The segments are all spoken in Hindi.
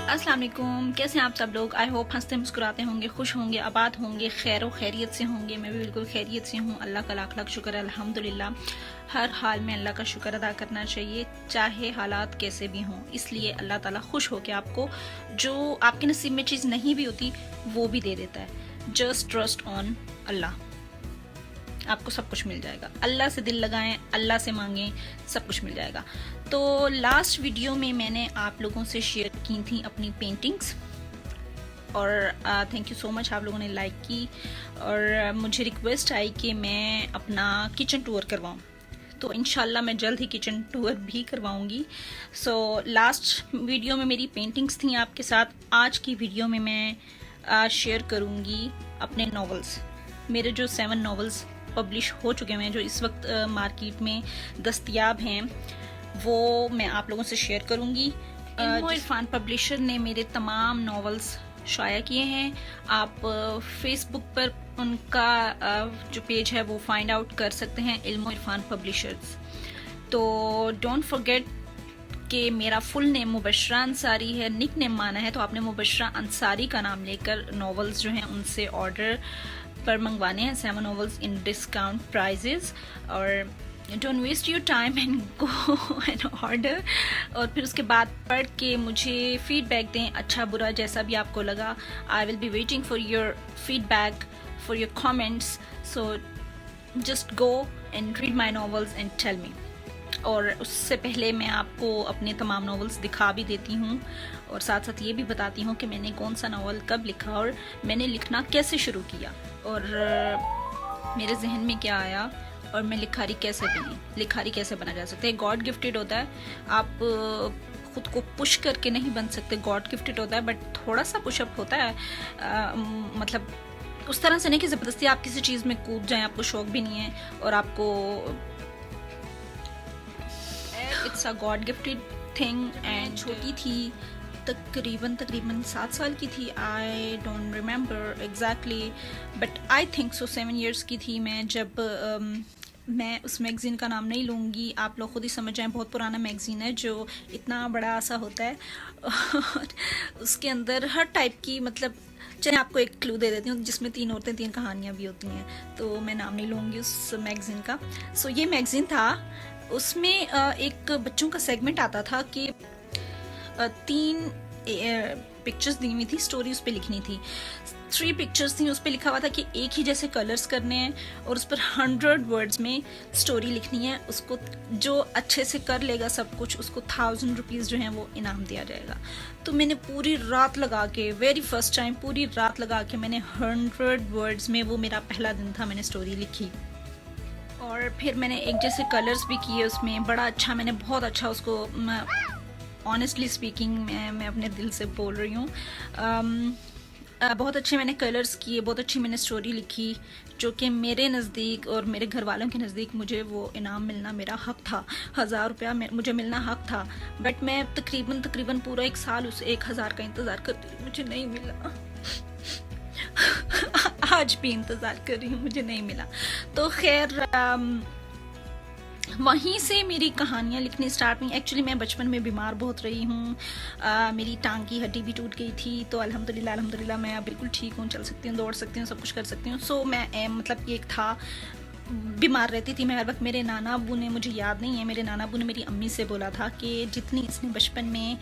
अस्सलाम वालेकुम, कैसे हैं आप सब लोग। आई होप हंसते मुस्कुराते होंगे, खुश होंगे, आबाद होंगे, खैर व खैरियत से होंगे। मैं भी बिल्कुल खैरियत से हूँ। अल्लाह का लाख लाख शुक्र है, अल्हम्दुलिल्लाह। हर हाल में अल्लाह का शुक्र अदा करना चाहिए, चाहे हालात कैसे भी हों। इसलिए अल्लाह ताला खुश होकर आपको जो आपके नसीब में चीज़ नहीं भी होती वो भी दे देता है। जस्ट ट्रस्ट ऑन अल्लाह, आपको सब कुछ मिल जाएगा। अल्लाह से दिल लगाएं, अल्लाह से मांगें, सब कुछ मिल जाएगा। तो लास्ट वीडियो में मैंने आप लोगों से शेयर की थी अपनी पेंटिंग्स और थैंक यू सो मच, आप लोगों ने लाइक की और मुझे रिक्वेस्ट आई कि मैं अपना किचन टूर करवाऊं। तो इंशाल्लाह मैं जल्द ही किचन टूर भी करवाऊंगी। सो लास्ट वीडियो में मेरी पेंटिंग्स थी आपके साथ। आज की वीडियो में मैं शेयर करूंगी अपने नॉवेल्स। मेरे जो 7 नॉवेल्स पब्लिश हो चुके हैं, जो इस वक्त मार्केट में दस्तयाब हैं, वो मैं आप लोगों से शेयर करूंगी। इरफान पब्लिशर ने मेरे तमाम नॉवेल्स शाया किए हैं। आप फेसबुक पर उनका जो पेज है वो फाइंड आउट कर सकते हैं, इल्मो इरफान पब्लिशर्स। तो डोंट फॉरगेट कि मेरा फुल नेम मुबशरा अंसारी है, निक नेम माना है तो आपने मुबशरा अंसारी का नाम लेकर नॉवेल्स जो हैं उनसे ऑर्डर पर मंगवाने हैं। 7 नॉवेल्स इन डिस्काउंट प्राइजेस। और don't waste your time and go and order, और फिर उसके बाद पढ़ के मुझे फीडबैक दें, अच्छा बुरा जैसा भी आपको लगा। I will be waiting for your feedback, for your comments. So just go and read my novels and tell me. और उससे पहले मैं आपको अपने तमाम नॉवेल्स दिखा भी देती हूँ और साथ साथ ये भी बताती हूँ कि मैंने कौन सा नॉवल कब लिखा और मैंने लिखना कैसे शुरू किया और मेरे जहन में क्या आया और मैं लिखारी कैसे बनी। लिखारी कैसे बना जा सकता है, गॉड गिफ्टेड होता है। आप खुद को पुश करके नहीं बन सकते, गॉड गिफ्टेड होता है, बट थोड़ा सा पुशअप होता है। मतलब उस तरह से नहीं कि ज़बरदस्ती आप किसी चीज़ में कूद जाएं, आपको शौक भी नहीं है और आपको it's a God gifted thing. And छोटी थी, तकरीबन 7 साल की थी। I don't remember exactly but I think so 7 years की थी मैं जब मैं उस मैगज़ीन का नाम नहीं लूँगी, आप लोग खुद ही समझ जाएं। बहुत पुराना मैगज़ीन है जो इतना बड़ा सा होता है और उसके अंदर हर टाइप की, मतलब चलिए आपको एक क्लू दे देती हूँ, जिसमें 3 औरतें 3 कहानियाँ भी होती हैं, तो मैं नाम नहीं लूँगी उस मैगज़ीन का। सो ये मैगज़ीन था, उसमें एक बच्चों का सेगमेंट आता था कि 3 पिक्चर्स दी हुई थी, स्टोरी उस पर लिखनी थी। 3 पिक्चर्स थी, उस पर लिखा हुआ था कि एक ही जैसे कलर्स करने हैं और उस पर 100 वर्ड्स में स्टोरी लिखनी है। उसको जो अच्छे से कर लेगा सब कुछ, उसको 1000 रुपीज़ जो हैं वो इनाम दिया जाएगा। तो मैंने पूरी रात लगा के, वेरी फर्स्ट टाइम पूरी रात लगा के मैंने 100 वर्ड्स में, वो मेरा पहला दिन था, मैंने स्टोरी लिखी। और फिर मैंने एक जैसे कलर्स भी किए उसमें, बड़ा अच्छा, मैंने बहुत अच्छा उसको, ऑनेस्टली स्पीकिंग मैं अपने दिल से बोल रही हूँ, बहुत अच्छे मैंने कलर्स किए, बहुत अच्छी मैंने स्टोरी लिखी, जो कि मेरे नज़दीक और मेरे घर वालों के नज़दीक मुझे वो इनाम मिलना मेरा हक़ था। 1000 रुपया मुझे मिलना हक़ था। बट मैं तकरीबन पूरा 1 साल उस 1000 का इंतज़ार करती रही, मुझे नहीं मिला। आज भी इंतज़ार कर रही हूँ, मुझे नहीं मिला। तो खैर वहीं से मेरी कहानियाँ लिखनी स्टार्ट हुई। एक्चुअली मैं बचपन में बीमार बहुत रही हूँ, मेरी टांग की हड्डी भी टूट गई थी, तो अल्हम्दुलिल्लाह मैं अब बिल्कुल ठीक हूँ, चल सकती हूँ, दौड़ सकती हूँ, सब कुछ कर सकती हूँ। सो मैं मतलब एक था, बीमार रहती थी मैं हर वक्त। मेरे नाना अबू ने, मुझे याद नहीं है, मेरे नाना अबू ने मेरी अम्मी से बोला था कि जितनी इसने बचपन में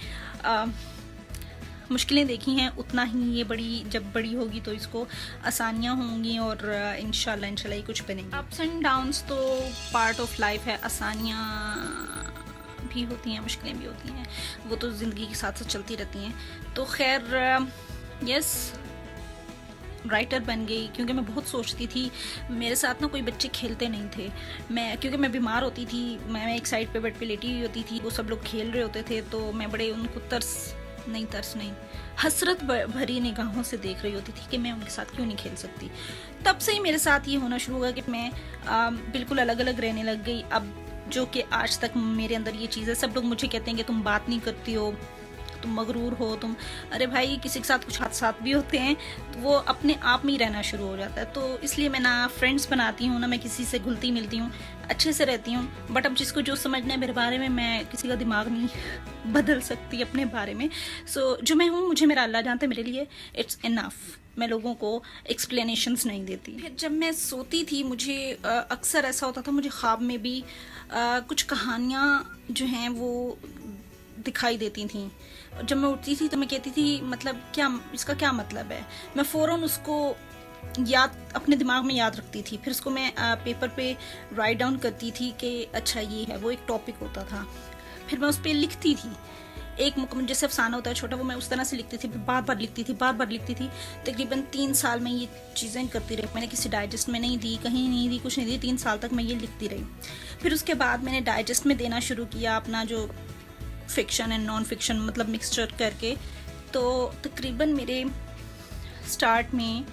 मुश्किलें देखी हैं, उतना ही ये जब बड़ी होगी तो इसको आसानियाँ होंगी और इंशाल्लाह ये कुछ बनेंगे। अप्स एंड डाउन्स तो पार्ट ऑफ लाइफ है, आसानियाँ भी होती हैं, मुश्किलें भी होती हैं, वो तो ज़िंदगी के साथ साथ चलती रहती हैं। तो खैर यस, राइटर बन गई क्योंकि मैं बहुत सोचती थी। मेरे साथ ना कोई बच्चे खेलते नहीं थे, क्योंकि मैं बीमार होती थी, मैं एक साइड पे बेड पे लेटी हुई होती थी, वो सब लोग खेल रहे होते थे, तो मैं बड़े उनको हसरत भरी निगाहों से देख रही होती थी कि मैं उनके साथ क्यों नहीं खेल सकती। तब से ही मेरे साथ ये होना शुरू हुआ कि मैं बिल्कुल अलग अलग रहने लग गई। अब जो कि आज तक मेरे अंदर ये चीज़ है। सब लोग मुझे कहते हैं कि तुम बात नहीं करती हो, तुम मगरूर हो, तुम अरे भाई किसी के साथ कुछ हादसात भी होते हैं तो वो अपने आप में ही रहना शुरू हो जाता है। तो इसलिए मैं ना फ्रेंड्स बनाती हूँ ना मैं किसी से घुलती मिलती हूँ, अच्छे से रहती हूँ। बट अब जिसको जो समझना है मेरे बारे में, मैं किसी का दिमाग नहीं बदल सकती अपने बारे में। सो जो मैं हूँ मुझे मेरा अल्लाह जानता है, मेरे लिए इट्स इनफ। मैं लोगों को एक्सप्लेनेशंस नहीं देती। फिर जब मैं सोती थी मुझे अक्सर ऐसा होता था, मुझे ख्वाब में भी कुछ कहानियाँ जो हैं वो दिखाई देती थी। जब मैं उठती थी तो मैं कहती थी मतलब क्या इसका क्या मतलब है। मैं फ़ौरन उसको याद अपने दिमाग में याद रखती थी, फिर उसको मैं पेपर पे राइट डाउन करती थी कि अच्छा ये है, वो एक टॉपिक होता था। फिर मैं उस पर लिखती थी, एक मुकम्मल जैसे अफसाना होता है छोटा, वो मैं उस तरह से लिखती थी, बार बार लिखती थी, बार बार लिखती थी। तकरीबन 3 साल में ये चीज़ें करती रही। मैंने किसी डाइजेस्ट में नहीं दी, कहीं नहीं दी, कुछ नहीं दी, 3 साल तक मैं ये लिखती रही। फिर उसके बाद मैंने डाइजेस्ट में देना शुरू किया अपना जो फिक्शन एंड नॉन फिक्शन मतलब मिक्सचर करके। तो तकरीबन मेरे स्टार्ट में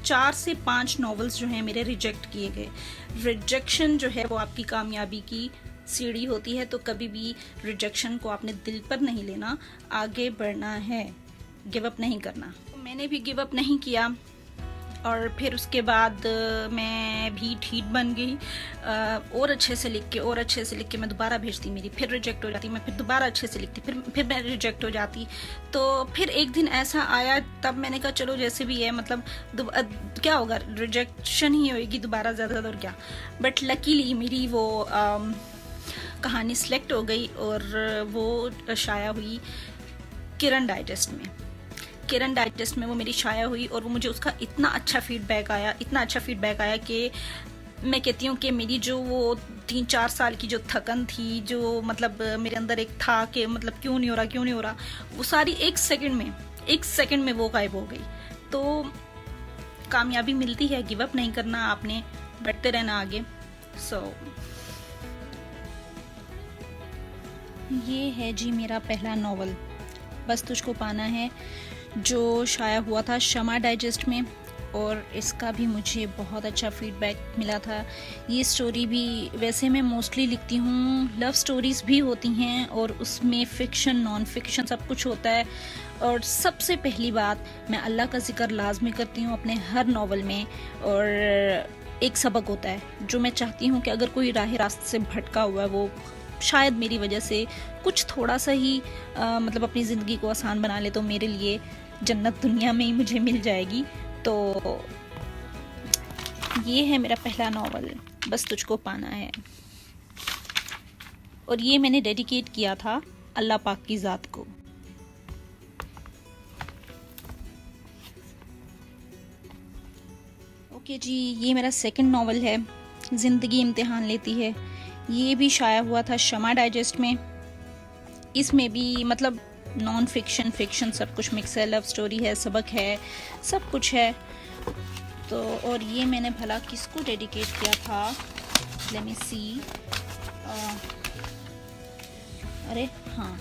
4 से 5 नॉवेल्स जो हैं मेरे रिजेक्ट किए गए। रिजेक्शन जो है वो आपकी कामयाबी की सीढ़ी होती है, तो कभी भी रिजेक्शन को आपने दिल पर नहीं लेना, आगे बढ़ना है, गिव अप नहीं करना। मैंने भी गिव अप नहीं किया और फिर उसके बाद मैं भी ठीक बन गई। और अच्छे से लिख के मैं दोबारा भेजती, मेरी फिर रिजेक्ट हो जाती, मैं फिर दोबारा अच्छे से लिखती, फिर मैं रिजेक्ट हो जाती। तो फिर एक दिन ऐसा आया, तब मैंने कहा चलो जैसे भी है मतलब क्या होगा, रिजेक्शन ही होएगी दोबारा, ज़्यादा और क्या। बट लकीली मेरी वो कहानी सिलेक्ट हो गई और वो शाया हुई किरण डाइजेस्ट में। किरण डाइजेस्ट में वो मेरी शाया हुई और वो मुझे उसका इतना अच्छा फीडबैक आया कि मैं कहती हूँ कि मेरी जो वो 3-4 साल की जो थकन थी, जो मतलब मेरे अंदर एक था कि मतलब क्यों नहीं हो रहा, वो सारी एक सेकंड में वो गायब हो गई। तो कामयाबी मिलती है, गिव अप नहीं करना, आपने बढ़ते रहना आगे। ये है जी मेरा पहला नावल, बस तुझको पाना है, जो शाया हुआ था शमा डाइजेस्ट में, और इसका भी मुझे बहुत अच्छा फीडबैक मिला था। ये स्टोरी भी वैसे मैं मोस्टली लिखती हूँ, लव स्टोरीज़ भी होती हैं और उसमें फ़िक्शन नॉन फिक्शन सब कुछ होता है। और सबसे पहली बात, मैं अल्लाह का ज़िक्र लाजमी करती हूँ अपने हर नावल में, और एक सबक होता है जो मैं चाहती हूँ कि अगर कोई राह रास्ते से भटका हुआ है, वो शायद मेरी वजह से कुछ थोड़ा सा ही मतलब अपनी ज़िंदगी को आसान बना ले, तो मेरे लिए जन्नत दुनिया में ही मुझे मिल जाएगी। तो ये है मेरा पहला नावल, बस तुझको पाना है, और ये मैंने डेडिकेट किया था अल्लाह पाक की ज़ात को। ओके जी, ये मेरा सेकंड नावल है, ज़िंदगी इम्तिहान लेती है। ये भी शाया हुआ था शमा डाइजेस्ट में। इसमें भी मतलब नॉन फिक्शन फिक्शन सब कुछ मिक्स है, लव स्टोरी है, सबक है, सब कुछ है। तो और ये मैंने भला किसको डेडिकेट किया था, लेट मी सी, अरे हाँ,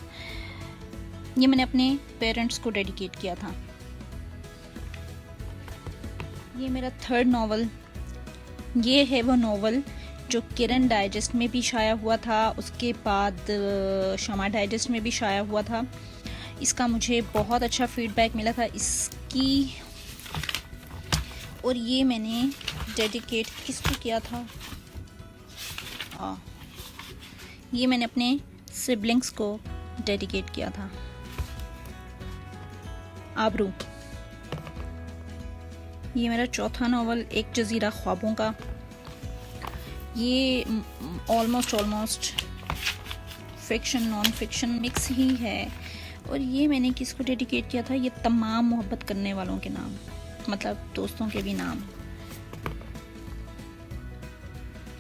ये मैंने अपने पेरेंट्स को डेडिकेट किया था। ये मेरा थर्ड नावल, ये है वो नावल जो किरण डाइजेस्ट में भी शाया हुआ था, उसके बाद शमा डाइजेस्ट में भी शाया हुआ था। इसका मुझे बहुत अच्छा फीडबैक मिला था इसकी, और ये मैंने डेडिकेट किसको किया था, ये मैंने अपने सिबलिंग्स को डेडिकेट किया था, आबरू। ये मेरा चौथा नावल, एक जज़ीरा ख्वाबों का। ये almost fiction non fiction mix ही है। और ये मैंने किसको डेडिकेट किया था, ये तमाम मोहब्बत करने वालों के नाम, मतलब दोस्तों के भी नाम।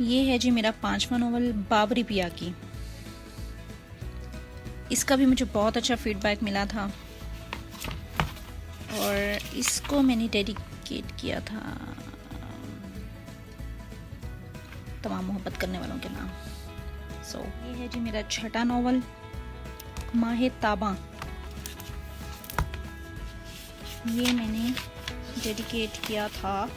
ये है जी मेरा पांचवा नावल, बाबरी पिया की। इसका भी मुझे बहुत अच्छा फीडबैक मिला था और इसको मैंने डेडिकेट किया था तमाम मोहब्बत करने वालों के नाम। ये है जी मेरा छठा नावल, माहे ताबा। ये मैंने डेडिकेट किया था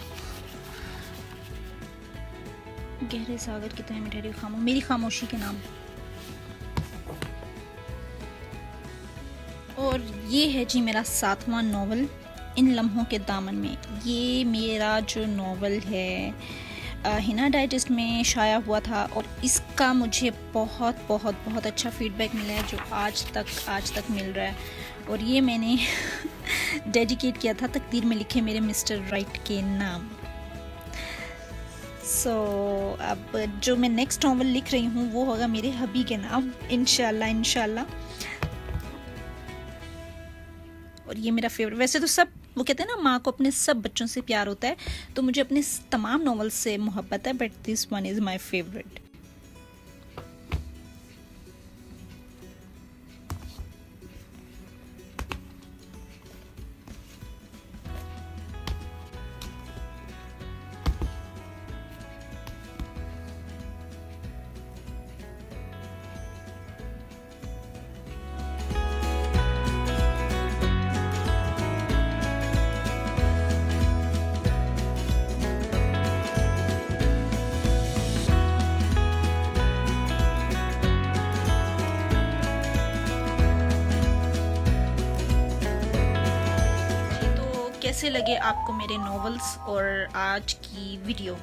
गहरे सागर की तह में ठहरी मेरी खामोशी के नाम। और ये है जी मेरा 7वां नावल इन लम्हों के दामन में। ये मेरा जो नावल है हिना डाइजेस्ट में शाया हुआ था और इसका मुझे बहुत बहुत बहुत अच्छा फीडबैक मिला है जो आज तक मिल रहा है। और ये मैंने डेडिकेट किया था तकदीर में लिखे मेरे मिस्टर राइट के नाम। अब जो मैं नेक्स्ट नावल लिख रही हूँ वो होगा मेरे हबी के नाम, इंशाल्लाह। और ये मेरा फेवरेट, वैसे तो सब वो कहते हैं ना माँ को अपने सब बच्चों से प्यार होता है, तो मुझे अपने तमाम नॉवेल्स से मोहब्बत है, but this one is my favourite. कैसे लगे आपको मेरे नॉवेल्स और आज की वीडियो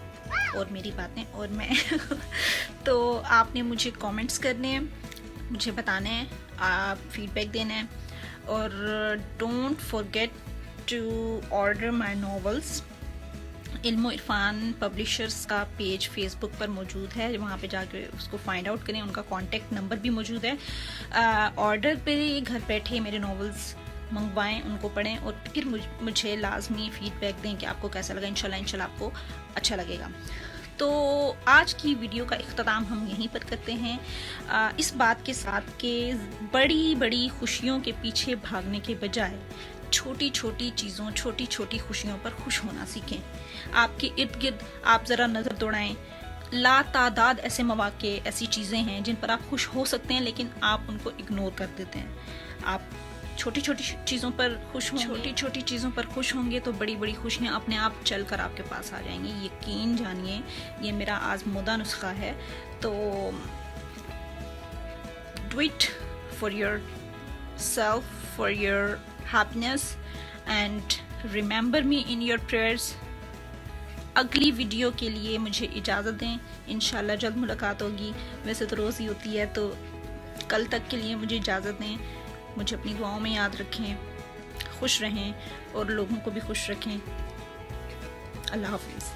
और मेरी बातें और मैं तो आपने मुझे कमेंट्स करने हैं, मुझे बताने हैं, आप फीडबैक देना है और don't forget to order my novels. Ilmo Irfan publishers का पेज फेसबुक पर मौजूद है, वहाँ पे जाके उसको फाइंड आउट करें, उनका कॉन्टेक्ट नंबर भी मौजूद है। ऑर्डर पे घर बैठे मेरे नॉवेल्स मंगवाएं, उनको पढ़ें और फिर मुझे लाजमी फीडबैक दें कि आपको कैसा लगा। इंशाल्लाह आपको अच्छा लगेगा। तो आज की वीडियो का इख्तिताम हम यहीं पर करते हैं, इस बात के साथ कि बड़ी बड़ी खुशियों के पीछे भागने के बजाय छोटी छोटी चीज़ों, छोटी छोटी खुशियों पर खुश होना सीखें। आपके इर्द गिर्द आप ज़रा नज़र दौड़ाएं, लातादाद ऐसे मौके, ऐसी चीज़ें हैं जिन पर आप खुश हो सकते हैं लेकिन आप उनको इग्नोर कर देते हैं। आप छोटी छोटी चीज़ों पर खुश होंगे तो बड़ी बड़ी खुशियाँ अपने आप चलकर आपके पास आ जाएंगी, यकीन जानिए। ये मेरा आज़मूदा नुस्खा है। तो do it for your self, for your happiness and remember me in your prayers. अगली वीडियो के लिए मुझे इजाज़त दें, इंशाल्लाह जल्द मुलाकात होगी। वैसे तो रोज़ ही होती है, तो कल तक के लिए मुझे इजाज़त दें। मुझे अपनी दुआओं में याद रखें, खुश रहें और लोगों को भी खुश रखें। अल्लाह हाफ़िज़।